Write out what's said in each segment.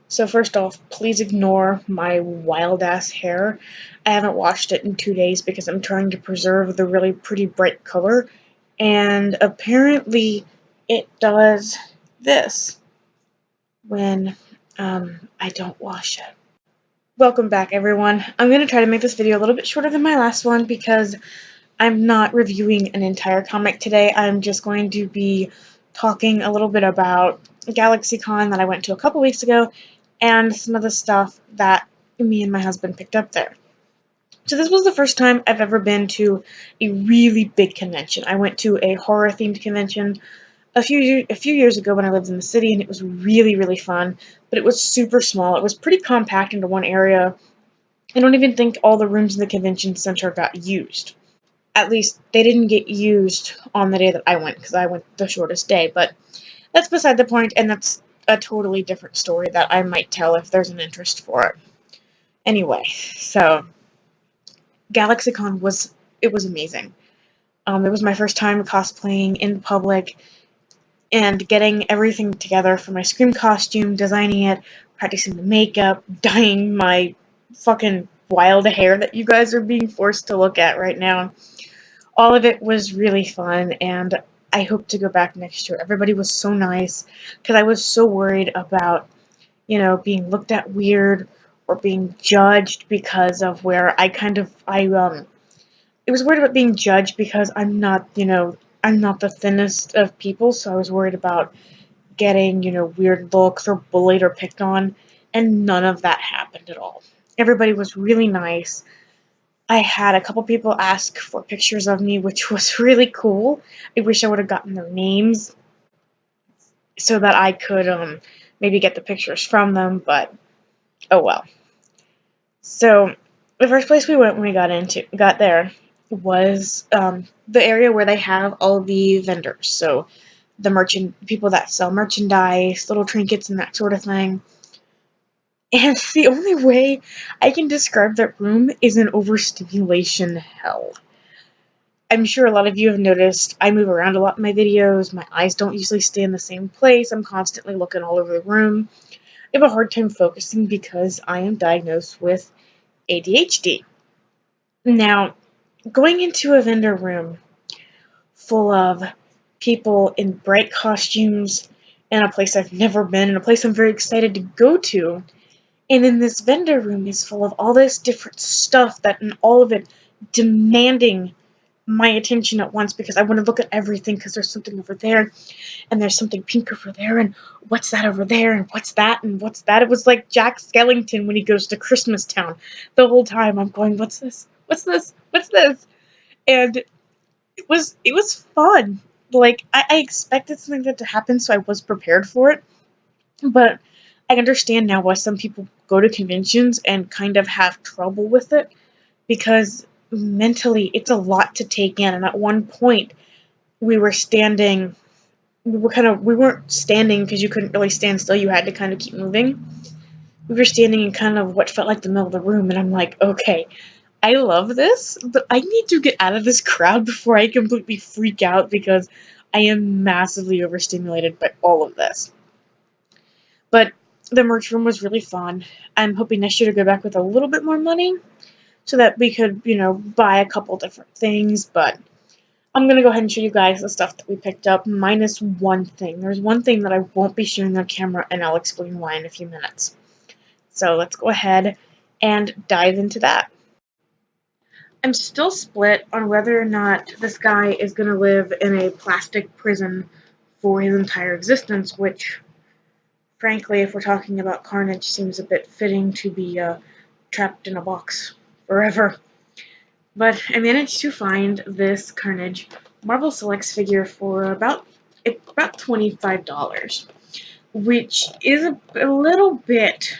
So first off, please ignore my wild ass hair. I haven't washed it in 2 days because I'm trying to preserve the really pretty bright color, and apparently it does this when I don't wash it. Welcome back, everyone. I'm going to try to make this video a little bit shorter than my last one because I'm not reviewing an entire comic today. I'm just going to be talking a little bit about GalaxyCon that I went to a couple weeks ago and some of the stuff that me and my husband picked up there. So this was the first time I've ever been to a really big convention. I went to a horror-themed convention a few years ago when I lived in the city, and it was really fun, but it was super small. It was pretty compact into one area. I don't even think all the rooms in the convention center got used. At least they didn't get used on the day that I went, because I went the shortest day, but that's beside the point, and that's a totally different story that I might tell if there's an interest for it. Anyway, so GalaxyCon was amazing. It was my first time cosplaying in public and getting everything together for my Scream costume, designing it, practicing the makeup, dyeing my fucking wild hair that you guys are being forced to look at right now. All of it was really fun, and I hope to go back next year. Everybody was so nice, because I was so worried about, being looked at weird or being judged because of where it was worried about being judged because I'm not the thinnest of people, so I was worried about getting, weird looks or bullied or picked on, and none of that happened at all. Everybody was really nice. I had a couple people ask for pictures of me, which was really cool. I wish I would have gotten their names so that I could maybe get the pictures from them, but oh well. So the first place we went when we got there was the area where they have all the vendors. So the people that sell merchandise, little trinkets, and that sort of thing. And the only way I can describe that room is an overstimulation hell. I'm sure a lot of you have noticed I move around a lot in my videos. My eyes don't usually stay in the same place. I'm constantly looking all over the room. I have a hard time focusing because I am diagnosed with ADHD. Now, going into a vendor room full of people in bright costumes in a place I've never been, in a place I'm very excited to go to, and in this vendor room is full of all this different stuff and all of it demanding my attention at once because I want to look at everything because there's something over there and there's something pink over there and what's that over there and what's that and what's that. It was like Jack Skellington when he goes to Christmas Town. The whole time I'm going, what's this? What's this? What's this? And it was fun. Like I expected something like that to happen, so I was prepared for it. But I understand now why some people go to conventions and kind of have trouble with it because mentally it's a lot to take in. And at one point we were standing, we weren't standing because you couldn't really stand still. You had to kind of keep moving. We were standing in kind of what felt like the middle of the room, and I'm like, okay, I love this, but I need to get out of this crowd before I completely freak out because I am massively overstimulated by all of this. But the merch room was really fun. I'm hoping next year to go back with a little bit more money so that we could, buy a couple different things, but I'm going to go ahead and show you guys the stuff that we picked up, minus one thing. There's one thing that I won't be showing on camera, and I'll explain why in a few minutes. So let's go ahead and dive into that. I'm still split on whether or not this guy is going to live in a plastic prison for his entire existence, which, frankly, if we're talking about Carnage, seems a bit fitting to be trapped in a box forever. But I managed to find this Carnage Marvel Selects figure for about $25, which is a little bit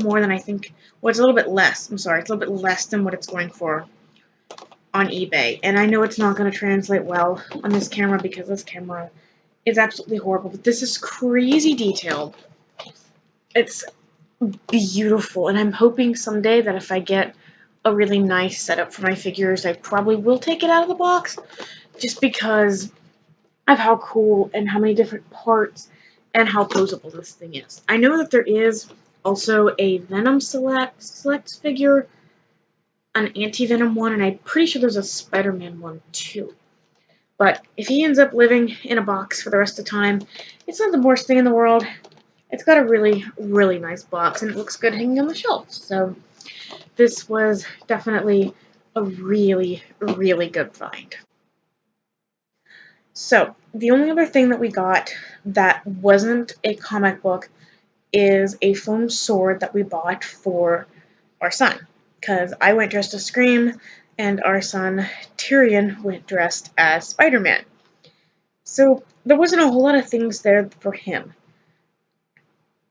more than I think. Well, it's a little bit less. I'm sorry, it's a little bit less than what it's going for on eBay. And I know it's not going to translate well on this camera because this camera is absolutely horrible. But this is crazy detailed. It's beautiful, and I'm hoping someday that if I get a really nice setup for my figures, I probably will take it out of the box, just because of how cool and how many different parts and how posable this thing is. I know that there is also a Venom Select figure, an Anti-Venom one, and I'm pretty sure there's a Spider-Man one too. But if he ends up living in a box for the rest of the time, it's not the worst thing in the world. It's got a really, really nice box, and it looks good hanging on the shelf. So this was definitely a really, really good find. So the only other thing that we got that wasn't a comic book is a foam sword that we bought for our son. Because I went dressed as Scream, and our son Tyrion went dressed as Spider-Man. So there wasn't a whole lot of things there for him.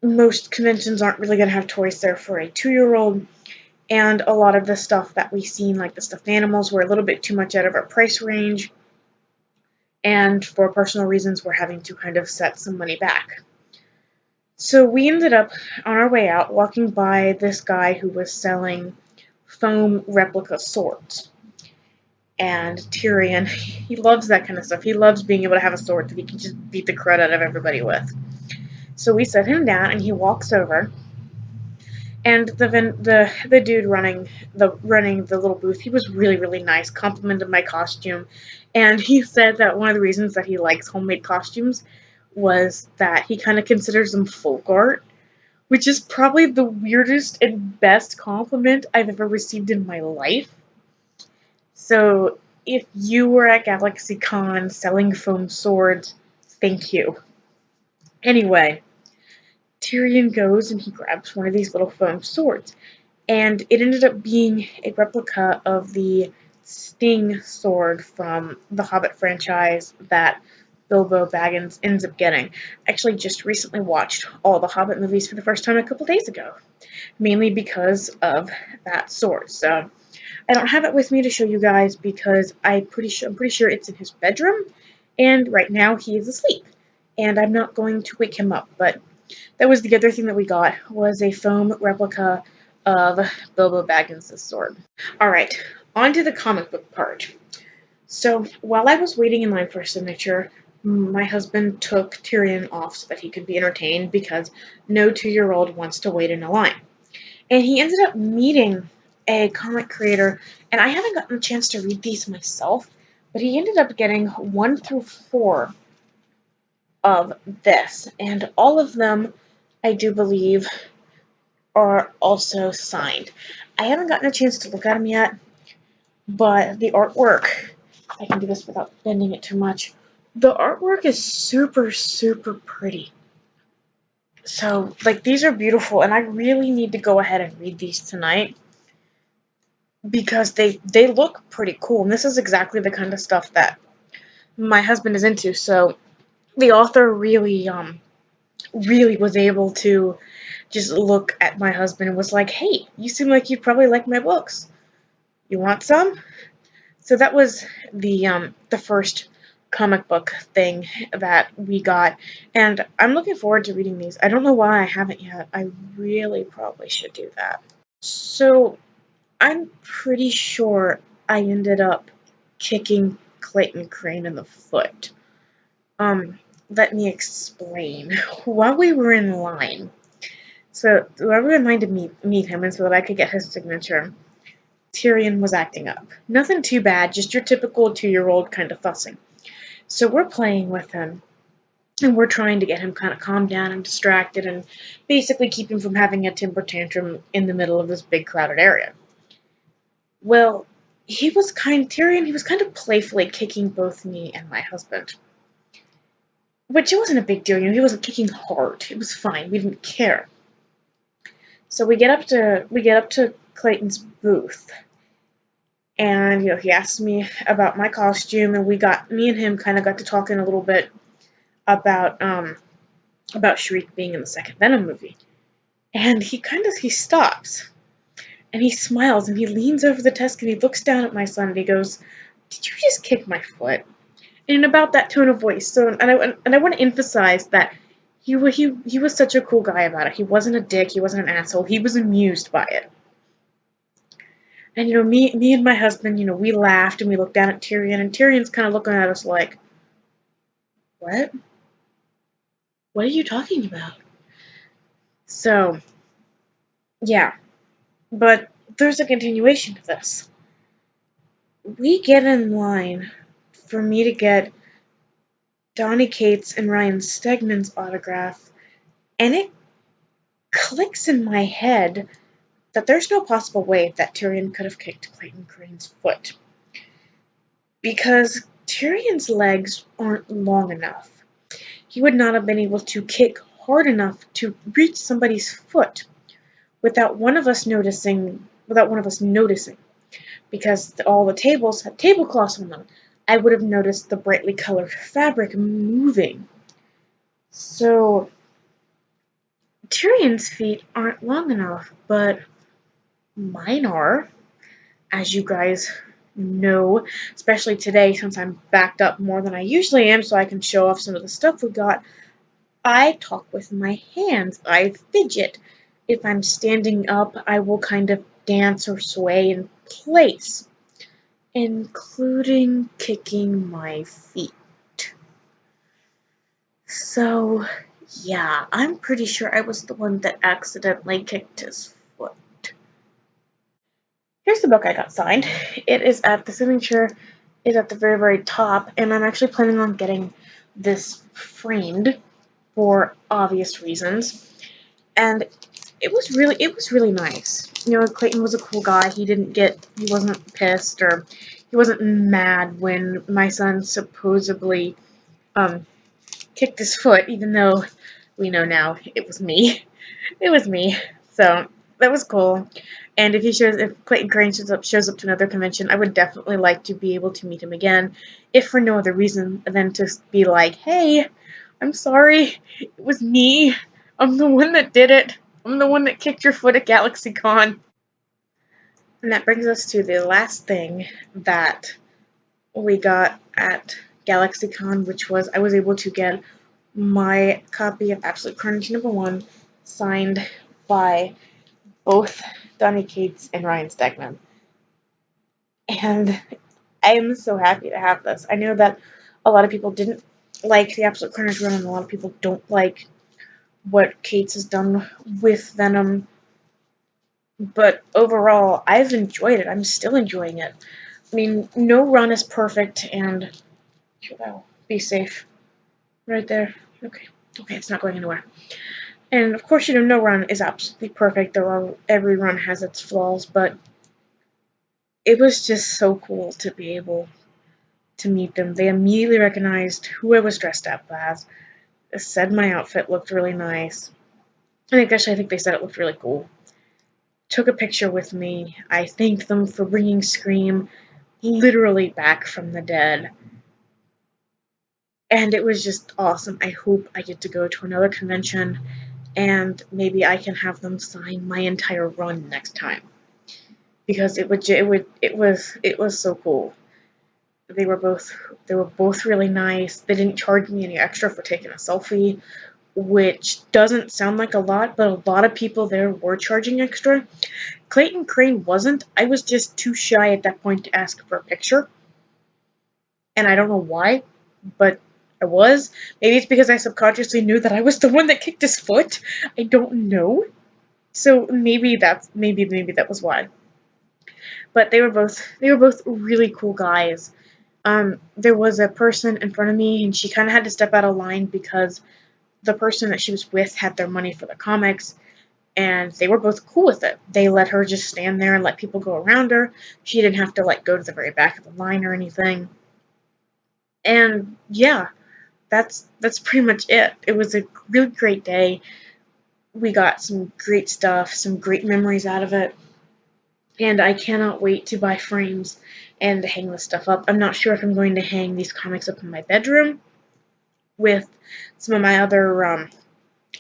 Most conventions aren't really going to have toys there for a 2-year-old, and a lot of the stuff that we've seen, like the stuffed animals, were a little bit too much out of our price range, and for personal reasons, we're having to kind of set some money back. So we ended up, on our way out, walking by this guy who was selling foam replica swords. And Tyrion, he loves that kind of stuff. He loves being able to have a sword that he can just beat the crud out of everybody with. So we set him down, and he walks over, and the dude running the little booth, he was really, really nice, complimented my costume, and he said that one of the reasons that he likes homemade costumes was that he kind of considers them folk art, which is probably the weirdest and best compliment I've ever received in my life. So if you were at GalaxyCon selling foam swords, thank you. Anyway, Tyrion goes and he grabs one of these little foam swords, and it ended up being a replica of the Sting sword from the Hobbit franchise that Bilbo Baggins ends up getting. I actually just recently watched all the Hobbit movies for the first time a couple days ago, mainly because of that sword. So I don't have it with me to show you guys because I'm pretty sure it's in his bedroom, and right now he is asleep, and I'm not going to wake him up. But that was the other thing that we got, was a foam replica of Bilbo Baggins' sword. Alright, on to the comic book part. So, while I was waiting in line for a signature, my husband took Tyrion off so that he could be entertained, because no 2-year-old wants to wait in a line. And he ended up meeting a comic creator, and I haven't gotten a chance to read these myself, but he ended up getting 1 through 4 of this, and all of them, I do believe, are also signed. I haven't gotten a chance to look at them yet, but the artwork, I can do this without bending it too much, the artwork is super, super pretty. So, like, these are beautiful, and I really need to go ahead and read these tonight, because they look pretty cool, and this is exactly the kind of stuff that my husband is into. So the author really was able to just look at my husband and was like, hey, you seem like you'd probably like my books. You want some? So that was the first comic book thing that we got, and I'm looking forward to reading these. I don't know why I haven't yet. I really probably should do that. So I'm pretty sure I ended up kicking Clayton Crane in the foot. Let me explain. While we were in line, so while we were in line to meet him, and so that I could get his signature, Tyrion was acting up. Nothing too bad, just your typical 2-year-old kind of fussing. So we're playing with him, and we're trying to get him kind of calmed down and distracted, and basically keep him from having a temper tantrum in the middle of this big crowded area. Well, Tyrion, he was kind of playfully kicking both me and my husband. Which, it wasn't a big deal, he wasn't kicking hard. It was fine, we didn't care. So we get up to Clayton's booth, and, he asked me about my costume, and me and him kind of got to talking a little bit about Shriek being in the second Venom movie. And he stops. And he smiles, and he leans over the desk, and he looks down at my son, and he goes, did you just kick my foot? And in about that tone of voice. So, and I want to emphasize that he was such a cool guy about it. He wasn't a dick, he wasn't an asshole, he was amused by it. And, me and my husband, we laughed, and we looked down at Tyrion, and Tyrion's kind of looking at us like, what? What are you talking about? So, Yeah, but there's a continuation to this. We get in line for me to get Donny Cates and Ryan Stegman's autograph, and it clicks in my head that there's no possible way that Tyrion could have kicked Clayton Crane's foot. Because Tyrion's legs aren't long enough. He would not have been able to kick hard enough to reach somebody's foot without one of us noticing, because all the tables had tablecloths on them. I would have noticed the brightly colored fabric moving. So Tyrion's feet aren't long enough, but mine are, as you guys know, especially today since I'm backed up more than I usually am so I can show off some of the stuff we got. I talk with my hands. I fidget. If I'm standing up, I will kind of dance or sway in place, including kicking my feet. So, yeah, I'm pretty sure I was the one that accidentally kicked his foot. Here's the book I got signed. It is at the signature is at the very, very top, and I'm actually planning on getting this framed for obvious reasons. And it was really nice. You know, Clayton was a cool guy. He wasn't pissed or he wasn't mad when my son supposedly kicked his foot, even though we know now it was me. It was me. So that was cool. And if Clayton Crane shows up to another convention, I would definitely like to be able to meet him again, if for no other reason than to be like, hey, I'm sorry, it was me. I'm the one that did it. I'm the one that kicked your foot at GalaxyCon. And that brings us to the last thing that we got at GalaxyCon, which was I was able to get my copy of Absolute Carnage #1 signed by both Donny Cates and Ryan Stegman. And I am so happy to have this. I know that a lot of people didn't like the Absolute Carnage run, and a lot of people don't like what Cates has done with Venom. But overall, I've enjoyed it. I'm still enjoying it. I mean, no run is perfect, and be safe. Right there. Okay. Okay, it's not going anywhere. And of course, no run is absolutely perfect. Every run has its flaws, but it was just so cool to be able to meet them. They immediately recognized who I was dressed up as, said my outfit looked really nice, and I think they said it looked really cool. Took a picture with me. I thanked them for bringing Scream literally back from the dead. And it was just awesome. I hope I get to go to another convention and maybe I can have them sign my entire run next time. Because it was so cool. They were both really nice. They didn't charge me any extra for taking a selfie, which doesn't sound like a lot, but a lot of people there were charging extra. Clayton Crane wasn't. I was just too shy at that point to ask for a picture. And I don't know why, but I was. Maybe it's because I subconsciously knew that I was the one that kicked his foot. I don't know. So maybe that was why. But they were both really cool guys. There was a person in front of me, and she kind of had to step out of line because the person that she was with had their money for the comics, and they were both cool with it. They let her just stand there and let people go around her. She didn't have to go to the very back of the line or anything. And yeah, that's pretty much it. It was a really great day. We got some great stuff, some great memories out of it, and I cannot wait to buy frames and to hang this stuff up. I'm not sure if I'm going to hang these comics up in my bedroom with some of my other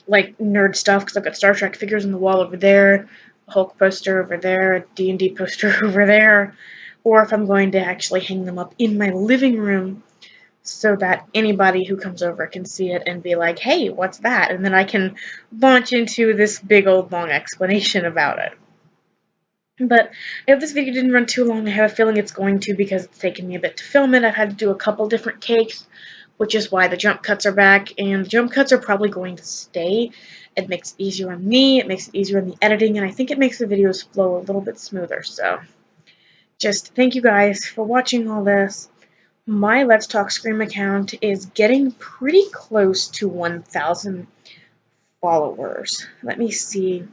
nerd stuff, because I've got Star Trek figures on the wall over there, a Hulk poster over there, a D&D poster over there, or if I'm going to actually hang them up in my living room so that anybody who comes over can see it and be like, hey, what's that? And then I can launch into this big old long explanation about it. But I hope this video didn't run too long. I have a feeling it's going to because it's taken me a bit to film it. I've had to do a couple different takes, which is why the jump cuts are back, and the jump cuts are probably going to stay It makes it easier on me, it makes it easier in the editing, and I think it makes the videos flow a little bit smoother. So just thank you guys for watching all this. My Let's Talk Scream account is getting pretty close to 1,000 followers. Let me see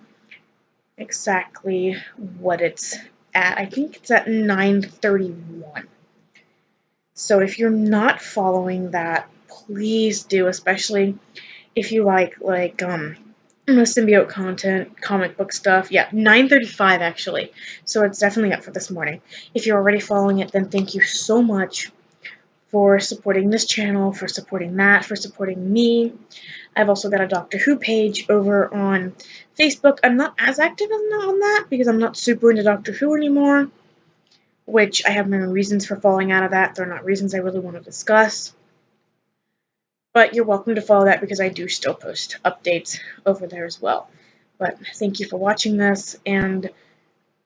exactly what it's at. I think it's at 931. So if you're not following that, please do, especially if you like symbiote content, comic book stuff. Yeah, 9:35 actually. So it's definitely up for this morning. If you're already following it, then thank you so much for supporting this channel, for supporting that, for supporting me. I've also got a Doctor Who page over on Facebook. I'm not as active on that because I'm not super into Doctor Who anymore, which I have my own reasons for falling out of that. They're not reasons I really want to discuss. But you're welcome to follow that because I do still post updates over there as well. But thank you for watching this, and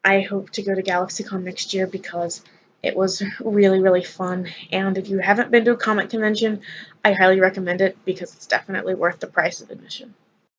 I hope to go to GalaxyCon next year because it was really, really fun. And if you haven't been to a comic convention, I highly recommend it because it's definitely worth the price of admission.